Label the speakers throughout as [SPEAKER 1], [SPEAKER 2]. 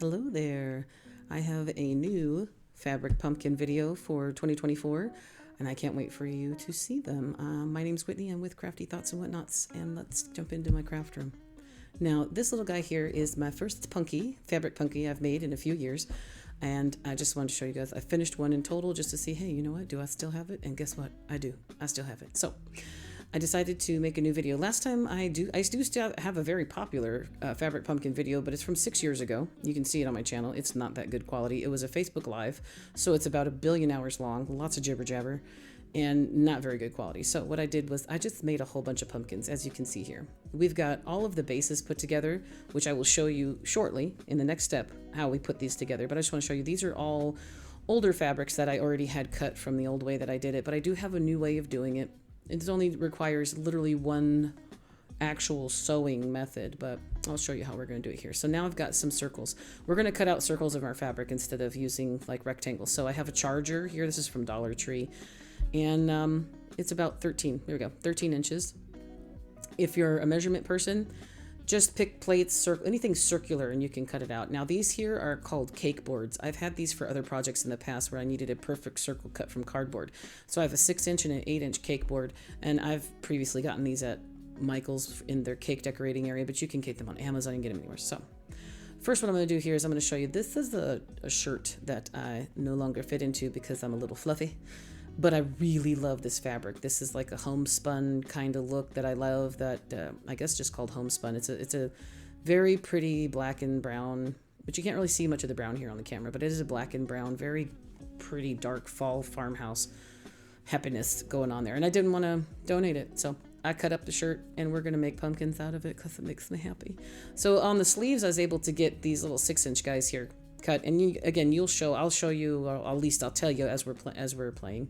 [SPEAKER 1] Hello there. I have a new fabric pumpkin video for 2024 and I can't wait for you to see them. My name's Whitney. I'm with Crafty Thoughts and Whatnots, and let's jump into my craft room. Now, this little guy here is my first fabric punky I've made in a few years, and I just wanted to show you guys. I finished one in total just to see, hey, you know what? Do I still have it? And guess what? I do. I still have it. So I decided to make a new video. Last time I do still have a very popular fabric pumpkin video, but it's from 6 years ago. You can see it on my channel. It's not that good quality. It was a Facebook Live, so it's about 1 billion hours long, lots of jibber jabber, and not very good quality. So what I did was I just made a whole bunch of pumpkins, as you can see here. We've got all of the bases put together, which I will show you shortly in the next step, how we put these together. But I just want to show you, these are all older fabrics that I already had cut from the old way that I did it, but I do have a new way of doing it. It only requires literally one actual sewing method, but I'll show you how we're going to do it here. So now I've got some circles. We're going to cut out circles of our fabric instead of using like rectangles. So I have a charger here. This is from Dollar Tree, and it's about 13. There we go, 13 inches. If you're a measurement person, just pick plates, anything circular, and you can cut it out. Now these here are called cake boards. I've had these for other projects in the past where I needed a perfect circle cut from cardboard. So I have a 6-inch and an 8-inch cake board, and I've previously gotten these at Michael's in their cake decorating area, but you can get them on Amazon and get them anywhere. So first what I'm going to do here is I'm going to show you, this is a shirt that I no longer fit into because I'm a little fluffy. But I really love this fabric. This is like a homespun kind of look that I love, that I guess just called homespun. It's a very pretty black and brown, but you can't really see much of the brown here on the camera, but it is a black and brown, very pretty dark fall farmhouse happiness going on there. And I didn't want to donate it, so I cut up the shirt and we're going to make pumpkins out of it because it makes me happy. So on the sleeves, I was able to get these little 6-inch guys here cut. And again, I'll show you, or at least I'll tell you as we're playing.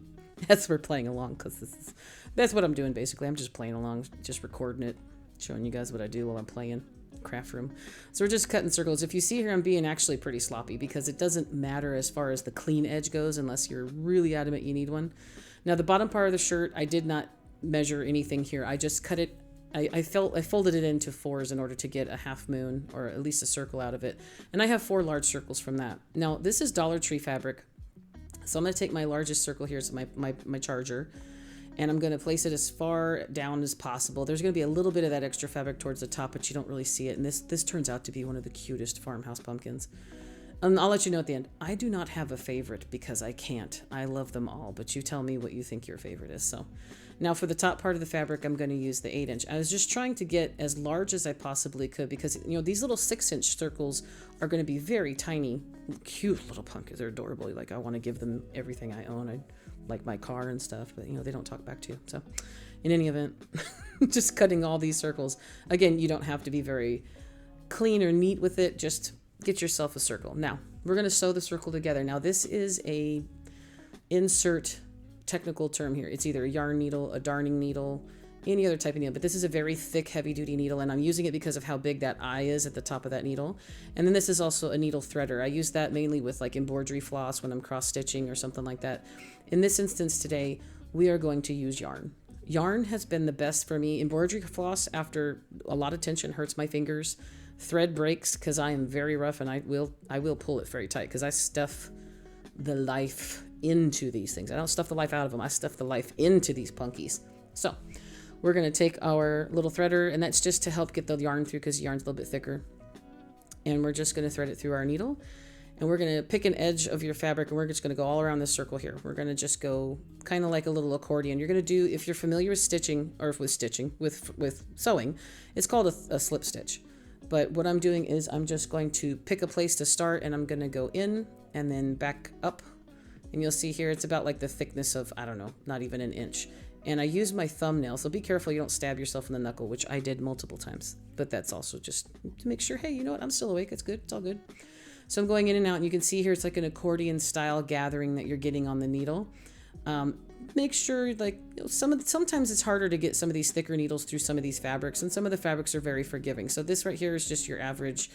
[SPEAKER 1] As we're playing along, because that's what I'm doing basically. I'm just playing along, just recording it, showing you guys what I do while I'm playing craft room. So we're just cutting circles. If you see here, I'm being actually pretty sloppy because it doesn't matter as far as the clean edge goes unless you're really adamant you need one. Now the bottom part of the shirt, I did not measure anything here. I just cut it. I folded it into 4s in order to get a half moon, or at least a circle out of it. And I have 4 large circles from that. Now this is Dollar Tree fabric. So I'm going to take my largest circle here, so my charger, and I'm going to place it as far down as possible. There's going to be a little bit of that extra fabric towards the top, but you don't really see it. And this turns out to be one of the cutest farmhouse pumpkins. And I'll let you know at the end. I do not have a favorite because I can't. I love them all, but you tell me what you think your favorite is. So now for the top part of the fabric, I'm going to use the 8-inch. I was just trying to get as large as I possibly could because, you know, these little 6-inch circles are going to be very tiny, cute little pumpkins. They're adorable. Like, I want to give them everything I own. I like my car and stuff, but, you know, they don't talk back to you. So in any event, just cutting all these circles. Again, you don't have to be very clean or neat with it. Just get yourself a circle. Now, we're going to sew the circle together. Now, this is a insert technical term here. It's either a yarn needle, a darning needle, any other type of needle, but this is a very thick, heavy-duty needle, and I'm using it because of how big that eye is at the top of that needle. And then this is also a needle threader. I use that mainly with like embroidery floss when I'm cross-stitching or something like that. In this instance today, we are going to use yarn. Yarn has been the best for me. Embroidery floss, after a lot of tension, hurts my fingers. Thread breaks because I am very rough, and I will pull it very tight because I stuff the life into these things. I don't stuff the life out of them. I stuff the life into these punkies. So we're going to take our little threader, and that's just to help get the yarn through because the yarn's a little bit thicker. And we're just going to thread it through our needle, and we're going to pick an edge of your fabric, and we're just going to go all around this circle here. We're going to just go kind of like a little accordion. You're going to do, if you're familiar with stitching, or with sewing, it's called a slip stitch. But what I'm doing is I'm just going to pick a place to start, and I'm going to go in and then back up. And you'll see here, it's about like the thickness of, I don't know, not even an inch. And I use my thumbnail, so be careful you don't stab yourself in the knuckle, which I did multiple times. But that's also just to make sure, hey, you know what, I'm still awake, it's good, it's all good. So I'm going in and out, and you can see here it's like an accordion style gathering that you're getting on the needle. Make sure, like, sometimes it's harder to get some of these thicker needles through some of these fabrics, and some of the fabrics are very forgiving. So this right here is just your average.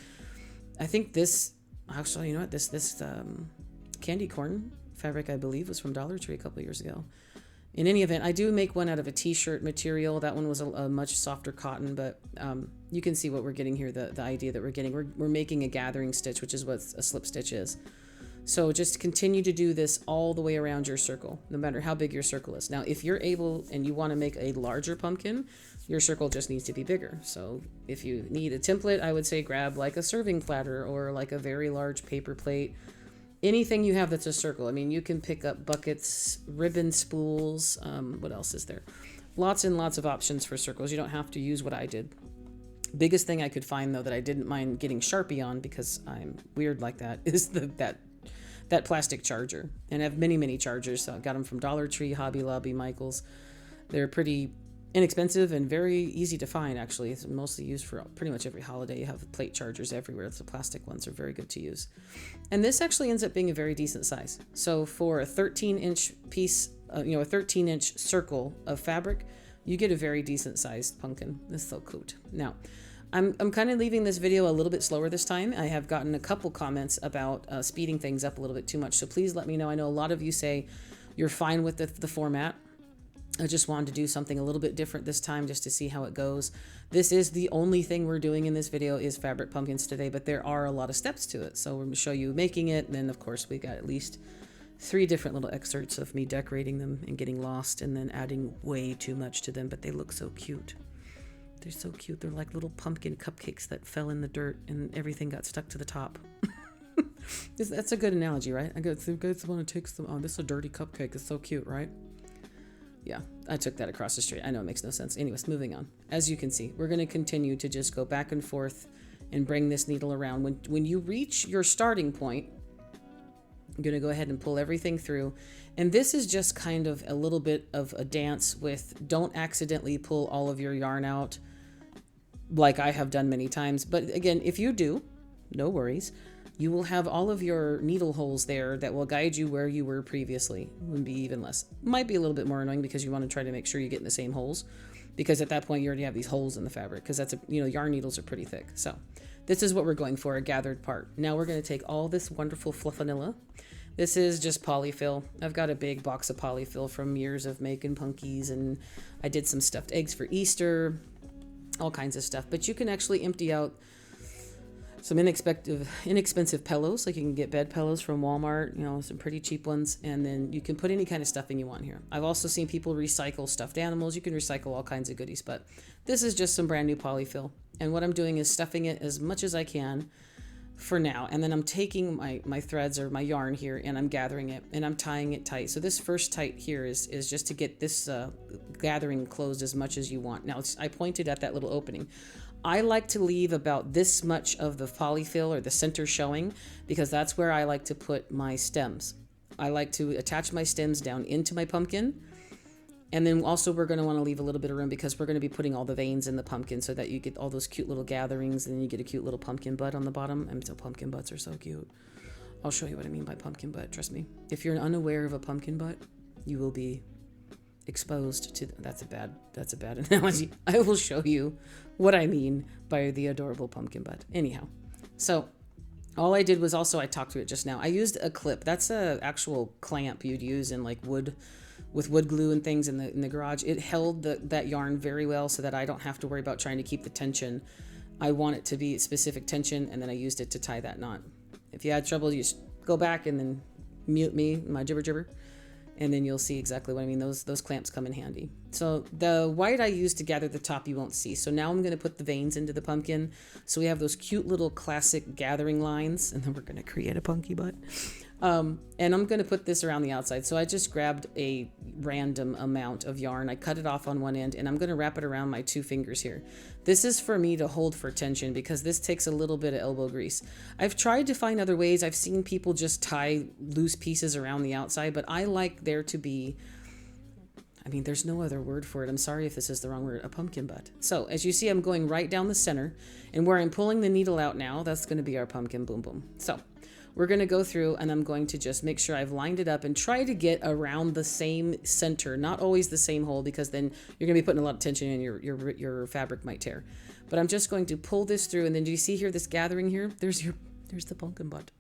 [SPEAKER 1] I think this, actually, you know what, this candy corn fabric, I believe, was from Dollar Tree a couple years ago. in any event, I do make one out of a t-shirt material. That one was a much softer cotton, but you can see what we're getting here, the idea that we're getting. We're making a gathering stitch, which is what a slip stitch is. So just continue to do this all the way around your circle, no matter how big your circle is. Now, if you're able and you want to make a larger pumpkin, your circle just needs to be bigger. So if you need a template, I would say grab like a serving platter or like a very large paper plate. Anything you have that's a circle. I mean, you can pick up buckets, ribbon spools. What else is there? Lots and lots of options for circles. You don't have to use what I did. Biggest thing I could find, though, that I didn't mind getting Sharpie on because I'm weird like that, is that plastic charger. And I have many, many chargers. So I got them from Dollar Tree, Hobby Lobby, Michaels. They're pretty inexpensive and very easy to find, actually. It's mostly used for pretty much every holiday. You have plate chargers everywhere. The plastic ones are very good to use. And this actually ends up being a very decent size. So for a 13-inch piece, a 13-inch circle of fabric, you get a very decent sized pumpkin. This is so cute. Now, I'm kind of leaving this video a little bit slower this time. I have gotten a couple comments about speeding things up a little bit too much. So please let me know. I know a lot of you say you're fine with the format. I just wanted to do something a little bit different this time just to see how it goes. This is the only thing we're doing in this video is fabric pumpkins today, but there are a lot of steps to it. So we're going to show you making it. And then, of course, we got at least 3 different little excerpts of me decorating them and getting lost and then adding way too much to them, but they look so cute. They're so cute. They're like little pumpkin cupcakes that fell in the dirt and everything got stuck to the top. That's a good analogy, right? I guess want to take some, oh, this is a dirty cupcake. It's so cute, right? Yeah, I took that across the street. I know it makes no sense. Anyways, moving on. As you can see, we're going to continue to just go back and forth and bring this needle around. When you reach your starting point, I'm going to go ahead and pull everything through. And this is just kind of a little bit of a dance with don't accidentally pull all of your yarn out like I have done many times. But again, if you do, no worries. You will have all of your needle holes there that will guide you where you were previously. It would be even less. Might be a little bit more annoying because you want to try to make sure you get in the same holes, because at that point you already have these holes in the fabric, because that's yarn needles are pretty thick. So this is what we're going for, a gathered part. Now we're going to take all this wonderful fluffanilla. This is just polyfill. I've got a big box of polyfill from years of making punkies, and I did some stuffed eggs for Easter, all kinds of stuff. But you can actually empty out some inexpensive pillows, like you can get bed pillows from Walmart, some pretty cheap ones, and then you can put any kind of stuffing you want here. I've also seen people recycle stuffed animals. You can recycle all kinds of goodies, but this is just some brand new polyfill. And what I'm doing is stuffing it as much as I can for now, and then I'm taking my threads or my yarn here and I'm gathering it and I'm tying it tight. So this first tight here is just to get this gathering closed as much as you want. Now I pointed at that little opening. I like to leave about this much of the polyfill or the center showing, because that's where I like to put my stems. I like to attach my stems down into my pumpkin. And then also we're going to want to leave a little bit of room because we're going to be putting all the veins in the pumpkin so that you get all those cute little gatherings, and then you get a cute little pumpkin butt on the bottom. And so pumpkin butts are so cute. I'll show you what I mean by pumpkin butt. Trust me. If you're unaware of a pumpkin butt, you will be exposed to that's a bad analogy. I will show you what I mean by the adorable pumpkin butt. Anyhow, so all I did was I talked to it just now. I used a clip. That's a actual clamp you'd use in like wood, with wood glue and things in the garage. It held that yarn very well so that I don't have to worry about trying to keep the tension. I want it to be specific tension, and then I used it to tie that knot. If you had trouble, you just go back and then mute me, my jibber, and then you'll see exactly what I mean. Those clamps come in handy. So the white I used to gather the top you won't see. So now I'm going to put the veins into the pumpkin. So we have those cute little classic gathering lines, and then we're going to create a punky butt. And I'm going to put this around the outside. So I just grabbed a random amount of yarn. I cut it off on one end, and I'm going to wrap it around my 2 fingers here. This is for me to hold for tension because this takes a little bit of elbow grease. I've tried to find other ways. I've seen people just tie loose pieces around the outside, but I like there to be, there's no other word for it. I'm sorry if this is the wrong word, a pumpkin butt. So as you see, I'm going right down the center, and where I'm pulling the needle out now, that's going to be our pumpkin boom boom. So we're going to go through, and I'm going to just make sure I've lined it up and try to get around the same center, not always the same hole, because then you're going to be putting a lot of tension and your fabric might tear. But I'm just going to pull this through, and then do you see here this gathering here? There's the pumpkin butt.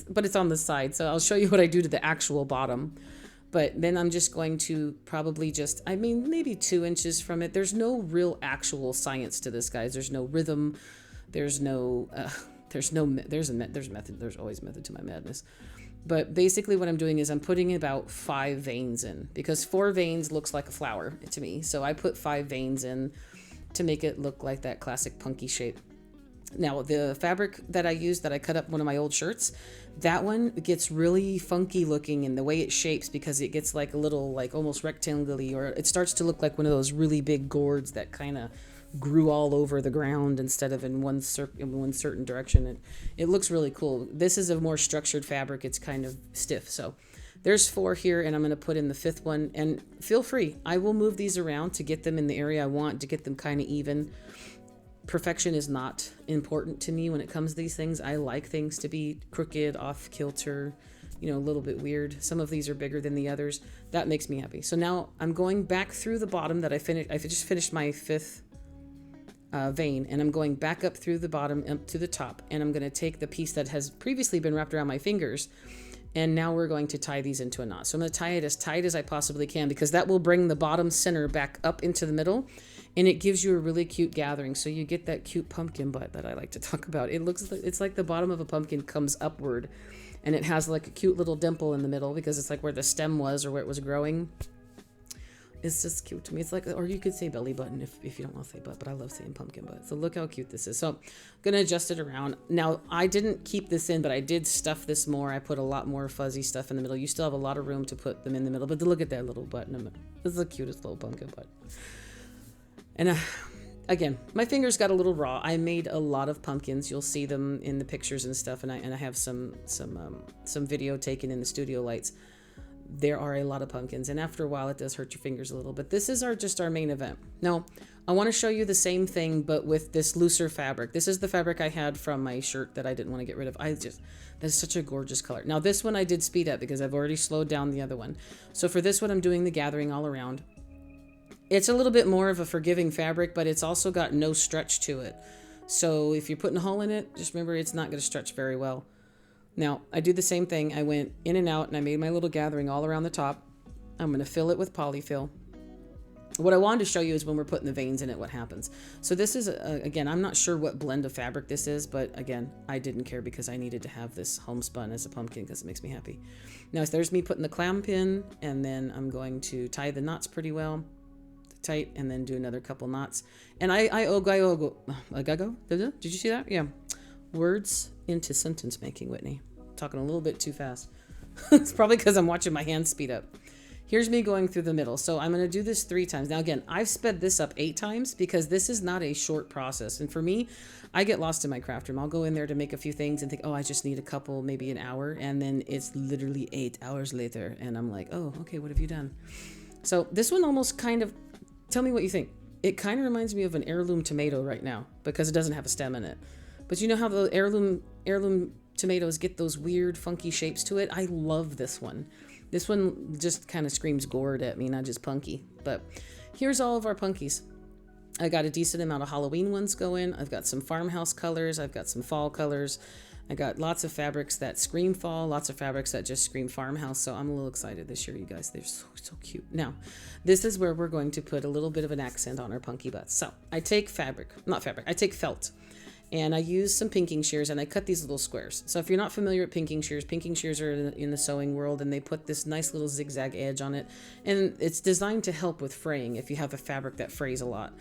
[SPEAKER 1] But it's on the side, so I'll show you what I do to the actual bottom. But then I'm just going to probably just, I mean, maybe 2 inches from it. There's no real actual science to this, guys. There's no rhythm. There's no, there's method. There's always method to my madness. But basically what I'm doing is I'm putting about 5 veins in, because 4 veins looks like a flower to me. So I put 5 veins in to make it look like that classic punky shape. Now, the fabric that I used, that I cut up one of my old shirts, that one gets really funky looking in the way it shapes, because it gets like a little, like almost rectangular, or it starts to look like one of those really big gourds that kind of grew all over the ground instead of in one certain direction. It looks really cool. This is a more structured fabric. It's kind of stiff. So there's 4 here, and I'm going to put in the 5th one. And feel free, I will move these around to get them in the area I want, to get them kind of even. Perfection is not important to me when it comes to these things. I like things to be crooked, off kilter, you know, a little bit weird. Some of these are bigger than the others. That makes me happy. So now I'm going back through the bottom that I just finished my 5th vein, and I'm going back up through the bottom up to the top, and I'm going to take the piece that has previously been wrapped around my fingers, and now we're going to tie these into a knot. So I'm going to tie it as tight as I possibly can, because that will bring the bottom center back up into the middle, and it gives you a really cute gathering. So you get that cute pumpkin butt that I like to talk about. It's like the bottom of a pumpkin comes upward, and it has like a cute little dimple in the middle, because it's like where the stem was, or where it was growing. It's just cute to me. It's like, or you could say belly button if you don't want to say butt, but I love saying pumpkin butt. So look how cute this is. So I'm going to adjust it around. Now, I didn't keep this in, but I did stuff this more. I put a lot more fuzzy stuff in the middle. You still have a lot of room to put them in the middle, but look at that little butt in the middle. This is the cutest little pumpkin butt. And again, my fingers got a little raw. I made a lot of pumpkins. You'll see them in the pictures and stuff. And I have some video taken in the studio lights. There are a lot of pumpkins, and after a while it does hurt your fingers a little, but this is just our main event. Now, I want to show you the same thing, but with this looser fabric. This is the fabric I had from my shirt that I didn't want to get rid of. That's such a gorgeous color. Now, this one I did speed up because I've already slowed down the other one. So for this one, I'm doing the gathering all around. It's a little bit more of a forgiving fabric, but it's also got no stretch to it. So if you're putting a hole in it, just remember it's not going to stretch very well. Now, I do the same thing. I went in and out, and I made my little gathering all around the top. I'm going to fill it with polyfill. What I wanted to show you is when we're putting the veins in it, what happens. So this is, again, I'm not sure what blend of fabric this is, but again, I didn't care because I needed to have this homespun as a pumpkin because it makes me happy. Now, there's me putting the clam pin, and then I'm going to tie the knots pretty well, tight, and then do another couple knots. And did you see that? Yeah. Words into sentence making, Whitney. Talking a little bit too fast. It's probably because I'm watching my hands speed up. Here's me going through the middle. So I'm going to do this 3 times. Now, again, I've sped this up 8 times because this is not a short process. And for me, I get lost in my craft room. I'll go in there to make a few things and think, oh, I just need a couple, maybe an hour. And then it's literally 8 hours later. And I'm like, oh, okay, what have you done? So this one almost kind of, tell me what you think. It kind of reminds me of an heirloom tomato right now because it doesn't have a stem in it. But you know how the heirloom tomatoes get those weird, funky shapes to it? I love this one. This one just kind of screams gourd at me, not just punky. But here's all of our punkies. I got a decent amount of Halloween ones going. I've got some farmhouse colors. I've got some fall colors. I got lots of fabrics that scream fall, lots of fabrics that just scream farmhouse. So I'm a little excited this year, you guys. They're so cute. Now, this is where we're going to put a little bit of an accent on our punky butts. So I take I take felt. And I use some pinking shears, and I cut these little squares. So if you're not familiar with pinking shears are in the sewing world, and they put this nice little zigzag edge on it. And it's designed to help with fraying if you have a fabric that frays a lot.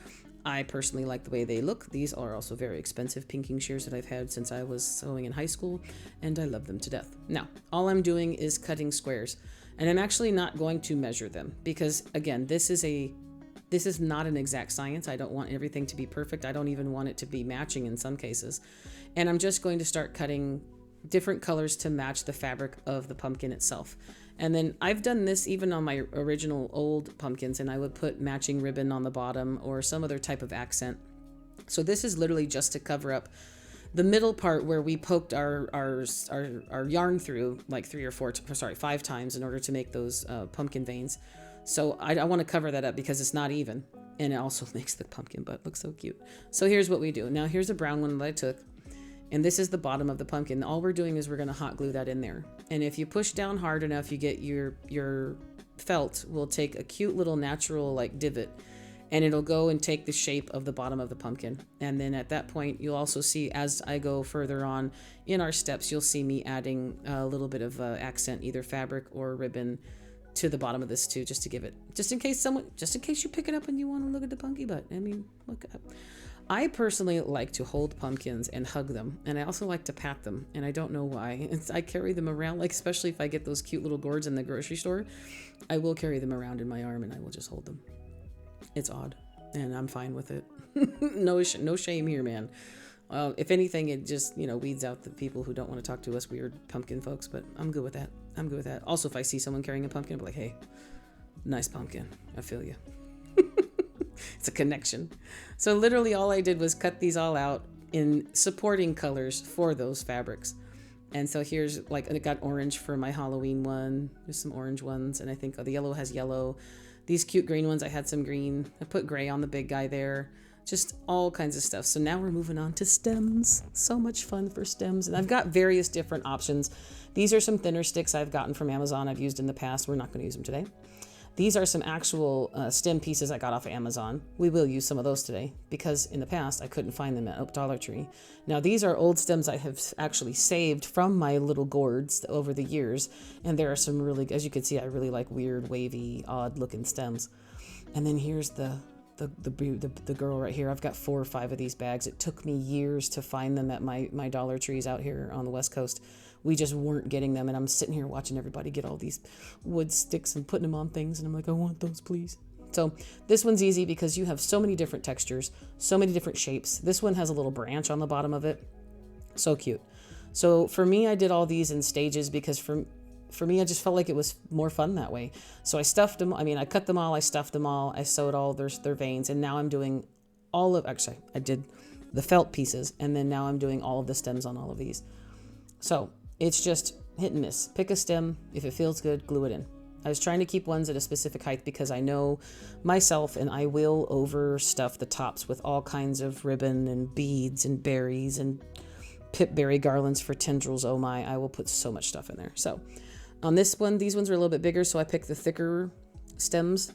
[SPEAKER 1] I personally like the way they look. These are also very expensive pinking shears that I've had since I was sewing in high school, and I love them to death. Now, all I'm doing is cutting squares, and I'm actually not going to measure them because, again, this is not an exact science. I don't want everything to be perfect. I don't even want it to be matching in some cases. And I'm just going to start cutting different colors to match the fabric of the pumpkin itself. And then I've done this even on my original old pumpkins, and I would put matching ribbon on the bottom or some other type of accent. So this is literally just to cover up the middle part where we poked our yarn through like 5 times in order to make those pumpkin veins. So I want to cover that up because it's not even. And it also makes the pumpkin butt look so cute. So here's what we do. Now here's a brown one that I took. And this is the bottom of the pumpkin. All we're doing is we're going to hot glue that in there. And if you push down hard enough, you get your felt will take a cute little natural like divot, and it'll go and take the shape of the bottom of the pumpkin. And then at that point, you'll also see, as I go further on in our steps, you'll see me adding a little bit of accent, either fabric or ribbon, to the bottom of this too, just to give it, just in case you pick it up and you want to look at the punky butt. I mean, look up. I personally like to hold pumpkins and hug them, and I also like to pat them, and I don't know why. I carry them around, like especially if I get those cute little gourds in the grocery store, I will carry them around in my arm and I will just hold them. It's odd, and I'm fine with it. No shame here, man. If anything, it just, weeds out the people who don't want to talk to us weird pumpkin folks, but I'm good with that. Also, if I see someone carrying a pumpkin, I'll be like, hey, nice pumpkin. I feel you. It's a connection. So literally all I did was cut these all out in supporting colors for those fabrics. And so here's like, I got orange for my Halloween one. There's some orange ones, and I think the yellow has yellow. These cute green ones, I had some green. I put gray on the big guy there. Just all kinds of stuff. So now we're moving on to stems. So much fun for stems. And I've got various different options. These are some thinner sticks I've gotten from Amazon. I've used in the past. We're not going to use them today. These are some actual stem pieces I got off of Amazon. We will use some of those today because in the past I couldn't find them at Dollar Tree. Now these are old stems I have actually saved from my little gourds over the years. And there are some really, as you can see, I really like weird, wavy, odd looking stems. And then here's the girl right here. I've got 4 or 5 of these bags. It took me years to find them at my Dollar Trees out here on the West Coast. We just weren't getting them, and I'm sitting here watching everybody get all these wood sticks and putting them on things, and I'm like, I want those, please. So this one's easy because you have so many different textures, so many different shapes. This one has a little branch on the bottom of it. So cute. So for me, I did all these in stages because for me, I just felt like it was more fun that way. So I stuffed them. I mean, I cut them all. I stuffed them all. I sewed all their veins. And now I'm doing actually, I did the felt pieces. And then now I'm doing all of the stems on all of these. So it's just hit and miss. Pick a stem. If it feels good, glue it in. I was trying to keep ones at a specific height because I know myself and I will overstuff the tops with all kinds of ribbon and beads and berries and pipberry garlands for tendrils. Oh my, I will put so much stuff in there. So on this one, these ones are a little bit bigger, so I picked the thicker stems.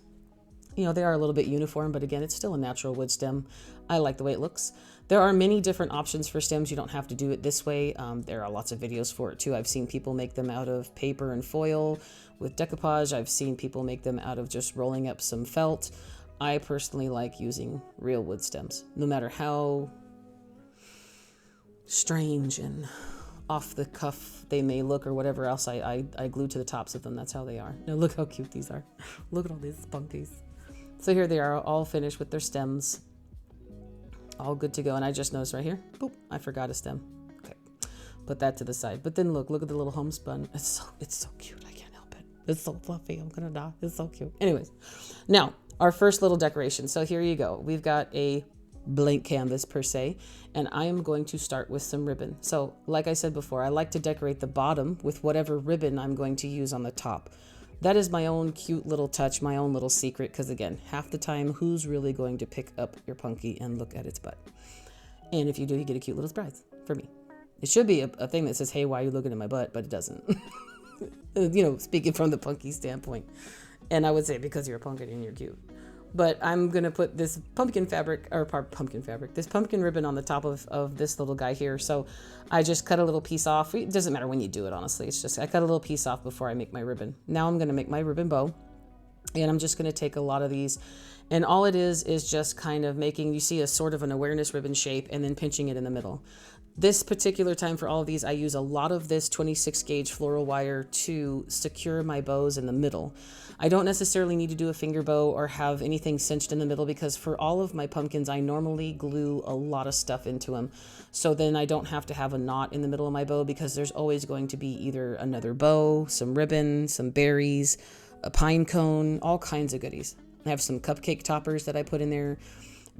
[SPEAKER 1] They are a little bit uniform, but again, it's still a natural wood stem. I like the way it looks. There are many different options for stems. You don't have to do it this way. There are lots of videos for it too. I've seen people make them out of paper and foil with decoupage. I've seen people make them out of just rolling up some felt. I personally like using real wood stems, no matter how strange and off the cuff they may look or whatever else I glue to the tops of them. That's how they are. Now look how cute these are. Look at all these spunkies. So here they are, all finished with their stems. All good to go. And I just noticed right here, boop, I forgot a stem. Okay, put that to the side. But then look at the little homespun. It's so cute. I can't help it. It's so fluffy. I'm gonna die. It's so cute. Anyways, now our first little decoration. So here you go. We've got a blank canvas per se, and I am going to start with some ribbon. So like I said before, I like to decorate the bottom with whatever ribbon I'm going to use on the top. That is my own cute little touch, my own little secret, because again, half the time, who's really going to pick up your punky and look at its butt? And if you do, you get a cute little surprise for me. It should be a thing that says, hey, why are you looking at my butt? But it doesn't. Speaking from the punky standpoint. And I would say because you're a pumpkin and you're cute. But I'm going to put this pumpkin ribbon on the top of this little guy here. So I just cut a little piece off. It doesn't matter when you do it, honestly. It's just, I cut a little piece off before I make my ribbon. Now I'm going to make my ribbon bow. And I'm just going to take a lot of these. And all it is just kind of making, you see a sort of an awareness ribbon shape and then pinching it in the middle. This particular time for all of these, I use a lot of this 26 gauge floral wire to secure my bows in the middle. I don't necessarily need to do a finger bow or have anything cinched in the middle because for all of my pumpkins, I normally glue a lot of stuff into them. So then I don't have to have a knot in the middle of my bow because there's always going to be either another bow, some ribbon, some berries, a pine cone, all kinds of goodies. I have some cupcake toppers that I put in there,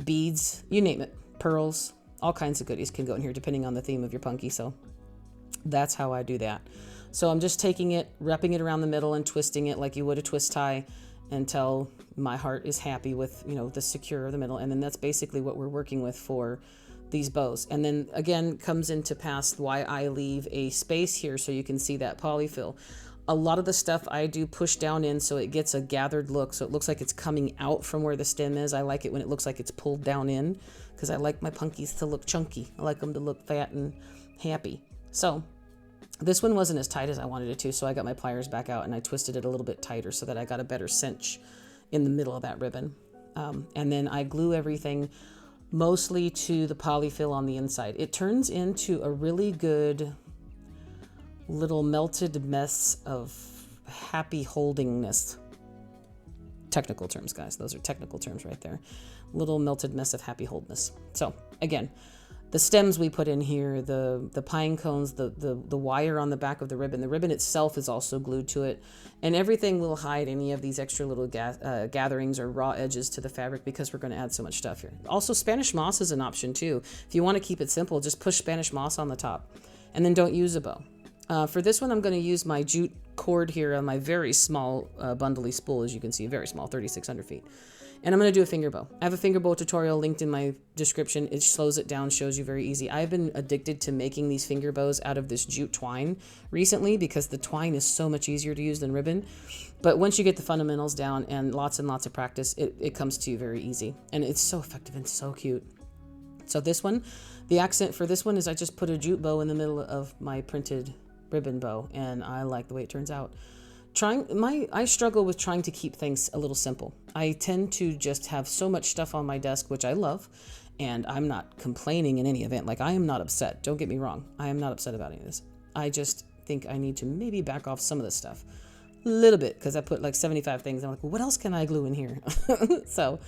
[SPEAKER 1] beads, you name it, pearls, all kinds of goodies can go in here depending on the theme of your punky. So that's how I do that. So I'm just taking it, wrapping it around the middle and twisting it like you would a twist tie until my heart is happy with, the secure of the middle. And then that's basically what we're working with for these bows. And then again, comes into pass why I leave a space here so you can see that polyfill. A lot of the stuff I do push down in so it gets a gathered look. So it looks like it's coming out from where the stem is. I like it when it looks like it's pulled down in because I like my punkies to look chunky. I like them to look fat and happy. So this one wasn't as tight as I wanted it to. So I got my pliers back out and I twisted it a little bit tighter so that I got a better cinch in the middle of that ribbon. And then I glue everything mostly to the polyfill on the inside. It turns into a really good little melted mess of happy holdingness. Technical terms, guys. Those are technical terms right there. Little melted mess of happy holdness. So again, the stems we put in here, the pine cones, the wire on the back of the ribbon itself is also glued to it, and everything will hide any of these extra little gatherings or raw edges to the fabric because we're going to add so much stuff here. Also, Spanish moss is an option too. If you want to keep it simple, just push Spanish moss on the top and then don't use a bow. For this one, I'm going to use my jute cord here on my very small bundly spool, as you can see, very small, 3,600 feet. And I'm going to do a finger bow. I have a finger bow tutorial linked in my description. It slows it down, shows you very easy. I've been addicted to making these finger bows out of this jute twine recently because the twine is so much easier to use than ribbon. But once you get the fundamentals down and lots of practice, it comes to you very easy. And it's so effective and so cute. So this one, the accent for this one is I just put a jute bow in the middle of my printed ribbon bow, and I like the way it turns out. I struggle with trying to keep things a little simple. I tend to just have so much stuff on my desk, which I love, and I'm not complaining in any event. Like, I am not upset. Don't get me wrong. I am not upset about any of this. I just think I need to maybe back off some of this stuff a little bit because I put like 75 things. I'm like, well, what else can I glue in here? So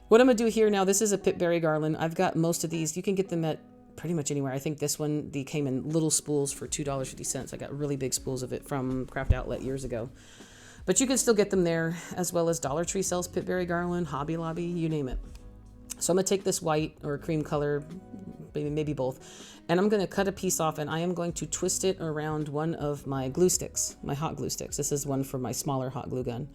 [SPEAKER 1] what I'm gonna do here now, this is a pitberry garland. I've got most of these. You can get them at pretty much anywhere. I think this one, they came in little spools for $2.50. I got really big spools of it from Craft Outlet years ago. But you can still get them there, as well as Dollar Tree sells pitberry garland, Hobby Lobby, you name it. So I'm going to take this white or cream color, maybe both, and I'm going to cut a piece off, and I am going to twist it around one of my glue sticks, my hot glue sticks. This is one for my smaller hot glue gun.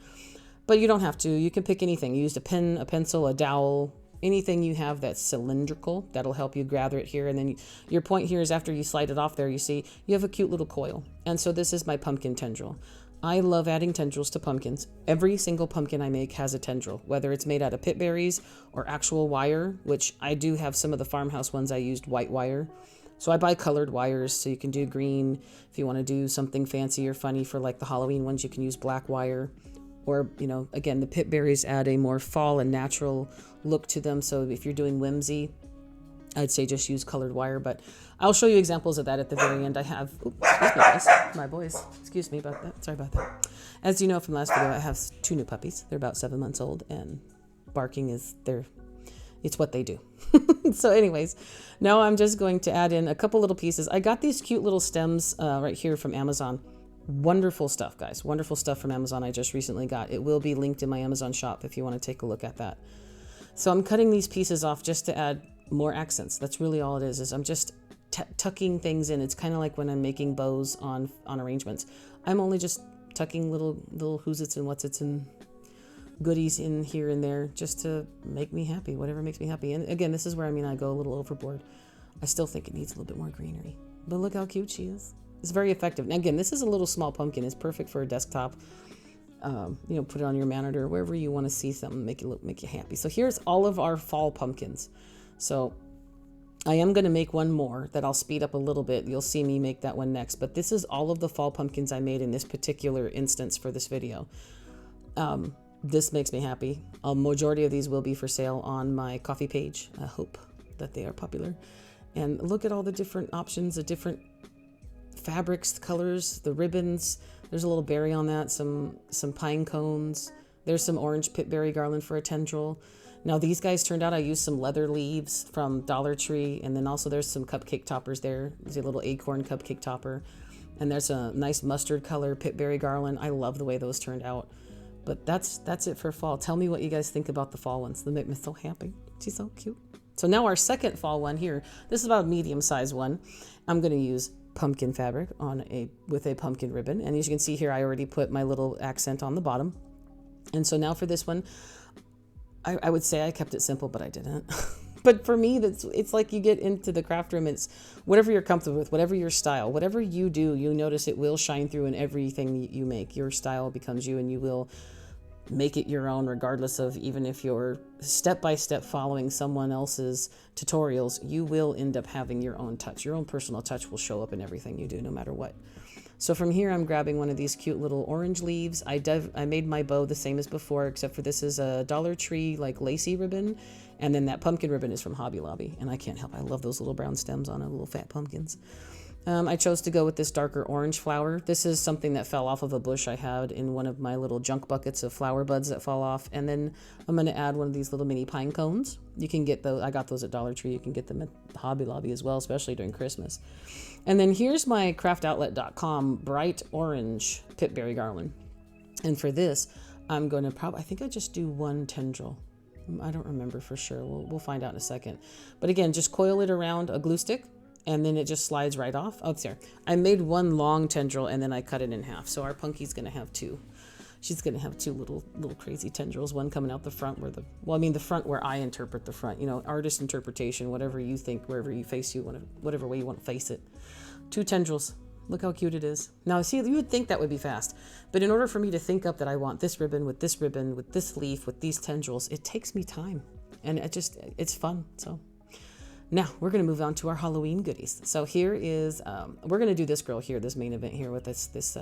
[SPEAKER 1] But you don't have to. You can pick anything. You used a pen, a pencil, a dowel, anything you have that's cylindrical, that'll help you gather it here. And then your point here is after you slide it off there, you see you have a cute little coil. And so this is my pumpkin tendril. I love adding tendrils to pumpkins. Every single pumpkin I make has a tendril, whether it's made out of pit berries or actual wire, which I do have some of the Farmhouse ones. I used white wire. So I buy colored wires, so you can do green. If you want to do something fancy or funny for like the Halloween ones, you can use black wire. Or, you know, again, the pit berries add a more fall and natural look to them. So if you're doing whimsy, I'd say just use colored wire. But I'll show you examples of that at the very end. I have, excuse me, guys, my boys. Excuse me about that. Sorry about that. As you know from last video, I have 2 new puppies. They're about 7 months old, and barking is it's what they do. So anyways, now I'm just going to add in a couple little pieces. I got these cute little stems right here from Amazon. Wonderful stuff, guys. Wonderful stuff from Amazon I just recently got. It will be linked in my Amazon shop if you want to take a look at that. So I'm cutting these pieces off just to add more accents. That's really all it is I'm just tucking things in. It's kind of like when I'm making bows on arrangements. I'm only just tucking little who's-its and what's-its and goodies in here and there just to make me happy, whatever makes me happy. And again, this is where I go a little overboard. I still think it needs a little bit more greenery. But look how cute she is. It's very effective. And again, this is a little small pumpkin. It's perfect for a desktop. You know, put it on your monitor, wherever you want to see something, make you happy. So here's all of our fall pumpkins. So I am going to make one more that I'll speed up a little bit. You'll see me make that one next. But this is all of the fall pumpkins I made in this particular instance for this video. This makes me happy. A majority of these will be for sale on my coffee page. I hope that they are popular. And look at all the different options, the different fabrics, the colors, the ribbons. There's a little berry on that, some pine cones. There's some orange pitberry garland for a tendril. Now these guys turned out, I used some leather leaves from Dollar Tree, and then also there's some cupcake toppers there. There's a little acorn cupcake topper, and there's a nice mustard color pitberry garland. I love the way those turned out. But that's it for fall. Tell me what you guys think about the fall ones. They make me so happy. She's so cute. So now our second fall one here. This is about a medium-sized one. I'm going to use pumpkin fabric with a pumpkin ribbon, and as you can see here, I already put my little accent on the bottom. And so now for this one, I would say I kept it simple, but I didn't. But for me, it's like you get into the craft room, it's whatever you're comfortable with, whatever your style, whatever you do, you notice it will shine through in everything you make. Your style becomes you, and you will make it your own, regardless of, even if you're step by step following someone else's tutorials, you will end up having your own touch. Your own personal touch will show up in everything you do, no matter what. So from here, I'm grabbing one of these cute little orange leaves. I made my bow the same as before, except for this is a Dollar Tree like lacy ribbon, and then that pumpkin ribbon is from Hobby Lobby, and I can't help, I love those little brown stems on it, little fat pumpkins. I chose to go with this darker orange flower. This is something that fell off of a bush I had in one of my little junk buckets of flower buds that fall off. And then I'm going to add one of these little mini pine cones. You can get those. I got those at Dollar Tree. You can get them at Hobby Lobby as well, especially during Christmas. And then here's my craftoutlet.com bright orange pipberry garland. And for this, I'm going to I think I just do one tendril. I don't remember for sure. We'll find out in a second. But again, just coil it around a glue stick, and then it just slides right off. Oh, it's there. I made one long tendril, and then I cut it in half. So our Punky's going to have two. She's going to have two little crazy tendrils, one coming out the front where the front where I interpret the front, artist interpretation, whatever you think, wherever you face whatever way you want to face it. Two tendrils. Look how cute it is. Now, see, you would think that would be fast, but in order for me to think up that I want this ribbon, with this leaf, with these tendrils, it takes me time, and it's fun. So now we're going to move on to our Halloween goodies. So here is, we're going to do this girl here, this main event here with this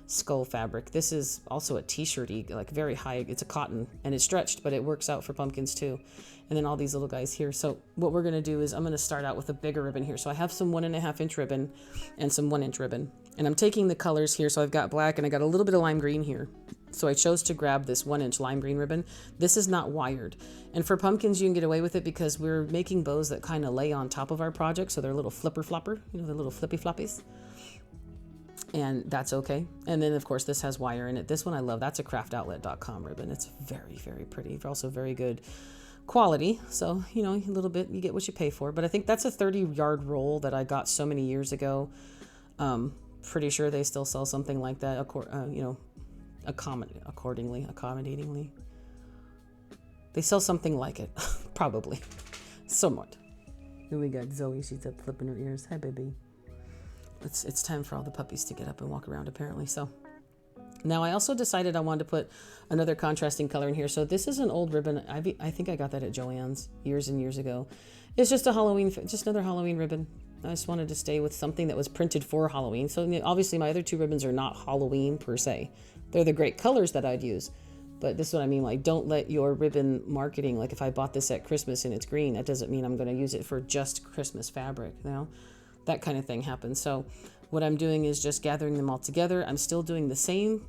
[SPEAKER 1] skull fabric. This is also a t-shirty, like very high. It's a cotton and it's stretched, but it works out for pumpkins too. And then all these little guys here. So what we're going to do is I'm going to start out with a bigger ribbon here. So I have some 1.5 inch ribbon and some 1 inch ribbon. And I'm taking the colors here. So I've got black and I got a little bit of lime green here. So I chose to grab this 1 inch lime green ribbon. This is not wired. And for pumpkins, you can get away with it because we're making bows that kind of lay on top of our project. So they're little flipper, they're little flippy floppies. And that's okay. And then of course this has wire in it. This one I love. That's a craftoutlet.com ribbon. It's very, very pretty. Also very good quality. So, a little bit, you get what you pay for. But I think that's a 30-yard roll that I got so many years ago. Pretty sure they still sell something like that, accommodatingly. They sell something like it, probably, somewhat. Here we got Zoe. She's up flipping her ears. Hi, baby. It's time for all the puppies to get up and walk around, apparently. So now I also decided I wanted to put another contrasting color in here. So this is an old ribbon. I think I got that at Joann's years and years ago. It's just another Halloween ribbon. I just wanted to stay with something that was printed for Halloween. So obviously my other two ribbons are not Halloween per se. They're the great colors that I'd use. But this is what I mean. Like, don't let your ribbon marketing, like if I bought this at Christmas and it's green, that doesn't mean I'm going to use it for just Christmas fabric. That kind of thing happens. So what I'm doing is just gathering them all together. I'm still doing the same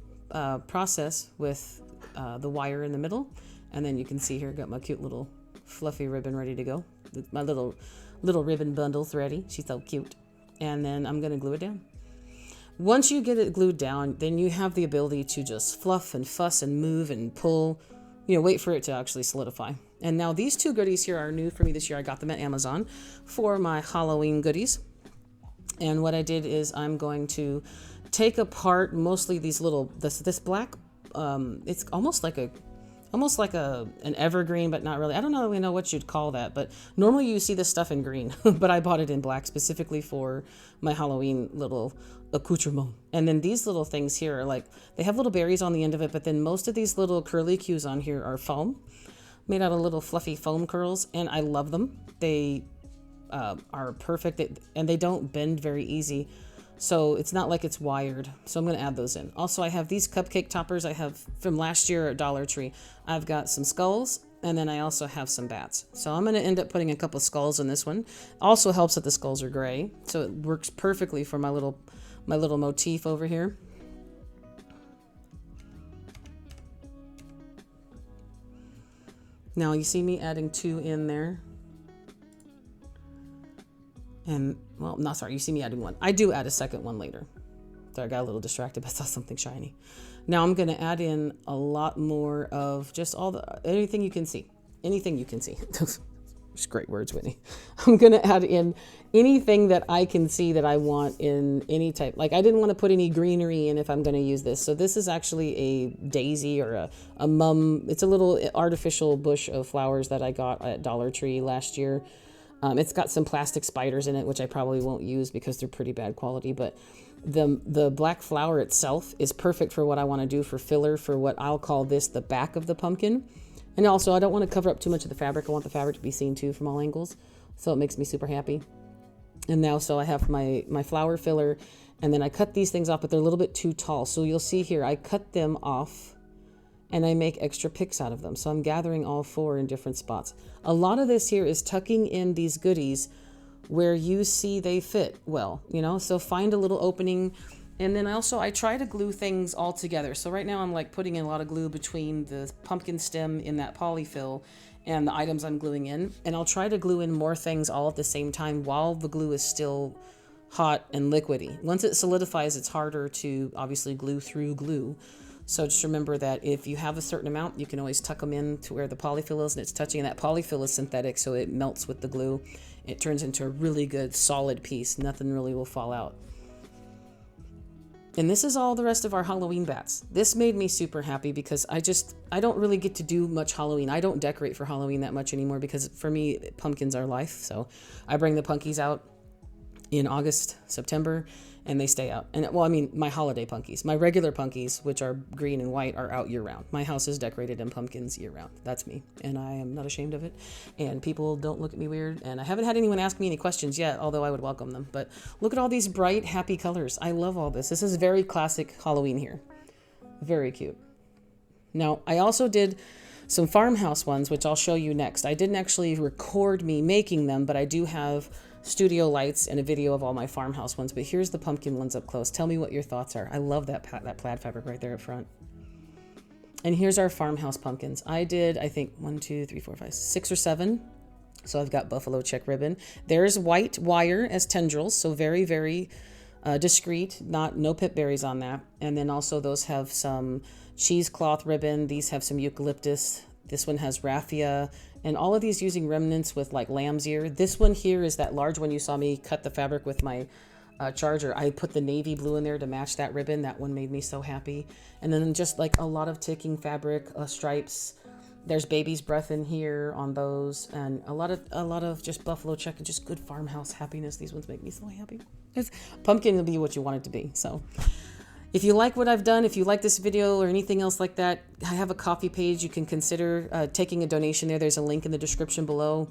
[SPEAKER 1] process with the wire in the middle. And then you can see here, I've got my cute little fluffy ribbon ready to go. My little ribbon bundle's ready. She's so cute. And then I'm going to glue it down. Once you get it glued down, then you have the ability to just fluff and fuss and move and pull, wait for it to actually solidify. And now these two goodies here are new for me this year. I got them at Amazon for my Halloween goodies. And what I did is I'm going to take apart mostly these this black, it's almost like an evergreen, but not really. I don't really know what you'd call that, but normally you see this stuff in green, but I bought it in black specifically for my Halloween little accoutrement. And then these little things here are they have little berries on the end of it, but then most of these little curly cues on here are foam, made out of little fluffy foam curls, and I love them. They are perfect, and they don't bend very easy. So it's not like it's wired. So I'm going to add those in. Also, I have these cupcake toppers I have from last year at Dollar Tree. I've got some skulls, and then I also have some bats. So I'm going to end up putting a couple skulls in this one. Also helps that the skulls are gray. So it works perfectly for my little motif over here. Now you see me adding 2 in there. And, well, not sorry, you see me adding 1. I do add a second one later. So I got a little distracted, but I saw something shiny. Now I'm going to add in a lot more of just anything you can see. Anything you can see. It's great words, Whitney. I'm going to add in anything that I can see that I want in any type. Like I didn't want to put any greenery in if I'm going to use this. So this is actually a daisy or a mum. It's a little artificial bush of flowers that I got at Dollar Tree last year. It's got some plastic spiders in it, which I probably won't use because they're pretty bad quality. But the black flower itself is perfect for what I want to do for filler for what I'll call this the back of the pumpkin. And also, I don't want to cover up too much of the fabric. I want the fabric to be seen too from all angles. So it makes me super happy. And now, so I have my flower filler, and then I cut these things off, but they're a little bit too tall. So you'll see here, I cut them off and I make extra picks out of them. So I'm gathering all 4 in different spots. A lot of this here is tucking in these goodies where you see they fit well, you know, so find a little opening. And then also I try to glue things all together. So right now I'm like putting in a lot of glue between the pumpkin stem in that polyfill and the items I'm gluing in. And I'll try to glue in more things all at the same time while the glue is still hot and liquidy. Once it solidifies, it's harder to obviously glue through glue. So just remember that if you have a certain amount, you can always tuck them in to where the polyfill is and it's touching. And that polyfill is synthetic, so it melts with the glue. It turns into a really good solid piece. Nothing really will fall out. And this is all the rest of our Halloween bats. This made me super happy because I don't really get to do much Halloween. I don't decorate for Halloween that much anymore because for me, pumpkins are life. So I bring the punkies out in August, September, and they stay out. And well, I mean, my holiday punkies, my regular punkies, which are green and white, are out year round. My house is decorated in pumpkins year round. That's me. And I am not ashamed of it. And people don't look at me weird. And I haven't had anyone ask me any questions yet, although I would welcome them. But look at all these bright, happy colors. I love all this. This is very classic Halloween here. Very cute. Now, I also did some farmhouse ones, which I'll show you next. I didn't actually record me making them, but I do have studio lights and a video of all my farmhouse ones. But here's the pumpkin ones up close. Tell me what your thoughts are. I love that plaid fabric right there up front. And here's our farmhouse pumpkins. I did, I think, 1, 2, 3, 4, 5, 6 or 7. So I've got buffalo check ribbon. There's white wire as tendrils, so very, very discreet. No pip berries on that. And then also those have some cheesecloth ribbon. These have some eucalyptus. This one has raffia. And all of these using remnants with like lamb's ear. This one here is that large one you saw me cut the fabric with my charger. I put the navy blue in there to match that ribbon. That one made me so happy. And then just like a lot of ticking fabric, stripes. There's baby's breath in here on those, and a lot of just buffalo check and just good farmhouse happiness. These ones make me so happy. Pumpkin will be what you want it to be. So if you like what I've done, if you like this video or anything else like that, I have a coffee page. You can consider taking a donation there. There's a link in the description below.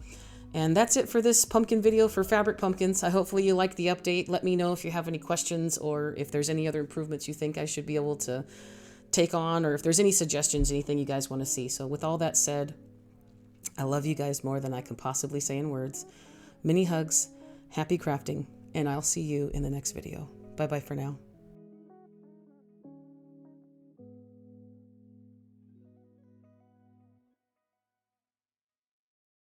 [SPEAKER 1] And that's it for this pumpkin video for fabric pumpkins. Hopefully you like the update. Let me know if you have any questions or if there's any other improvements you think I should be able to take on, or if there's any suggestions, anything you guys want to see. So with all that said, I love you guys more than I can possibly say in words. Many hugs, happy crafting, and I'll see you in the next video. Bye-bye for now.